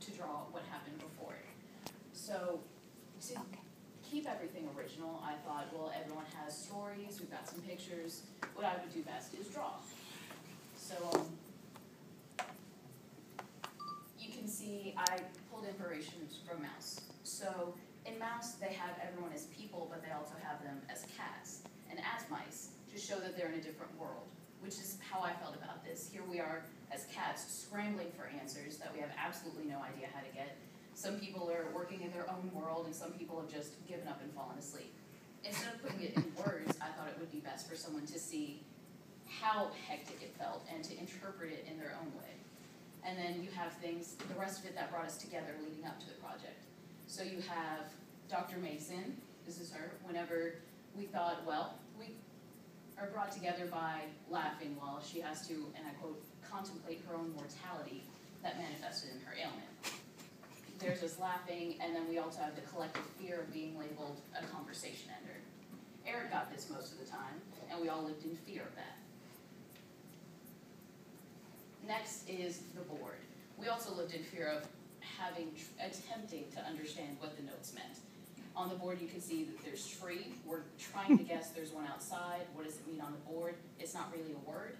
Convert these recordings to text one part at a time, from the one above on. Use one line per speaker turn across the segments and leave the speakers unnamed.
to draw what happened before it. So to keep everything original, I thought, well, everyone has stories, we've got some pictures. What I would do best is draw. So you can see I pulled inspirations from Mouse. So in Mouse, they have everyone as people, but they also have them as cats and as mice to show that they're in a different world, which is how I felt about this. Here we are as cats scrambling for answers that we have absolutely no idea how to get. Some people are working in their own world, and some people have just given up and fallen asleep. Instead of putting it in words, I thought it would be best for someone to see how hectic it felt and to interpret it in their own way. And then you have things, the rest of it that brought us together leading up to the project. So you have Dr. Mason, this is her, whenever we thought, well, we are brought together by laughing while she has to, and I quote, contemplate her own mortality that manifested in her ailment. There's us laughing, and then we also have the collective fear of being labeled a conversation ender. Eric got this most of the time, and we all lived in fear of that. Next is the board. We also lived in fear of attempting to understand what the notes meant. On the board, you can see that there's tree. We're trying to guess there's one outside. What does it mean on the board? It's not really a word.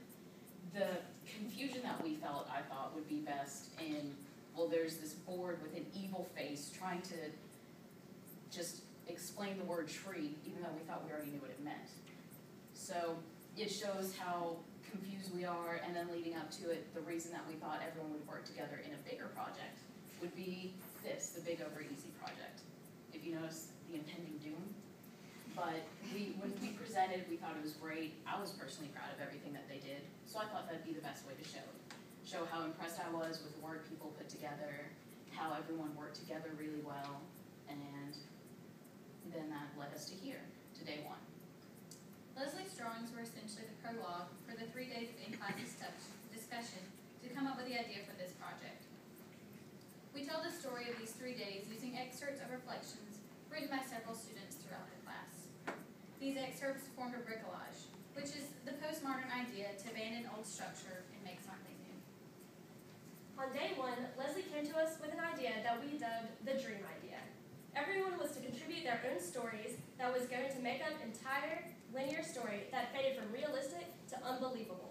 The confusion that we felt, I thought, would be best in, well, there's this board with an evil face trying to just explain the word tree, even though we thought we already knew what it meant. So it shows how confused we are, and then leading up to it, the reason that we thought everyone would work together in a bigger project would be this, the Big Over Easy project. If you notice the impending doom. But when we presented, we thought it was great. I was personally proud of everything that they did, so I thought that'd be the best way to show it. Show how impressed I was with the work people put together, how everyone worked together really well, and then that led us to here, to day one.
Leslie's drawings were essentially the prologue for the 3 days of in-class discussion to come up with the idea for this project. We tell the story of these 3 days using excerpts of reflections written by several students throughout the class. These excerpts formed a bricolage, which is the postmodern idea to abandon old structure and make something new.
On day one, Leslie came to us with an idea that we dubbed the dream idea. Everyone was to contribute their own stories that was going to make up an entire linear story that faded from realistic to unbelievable.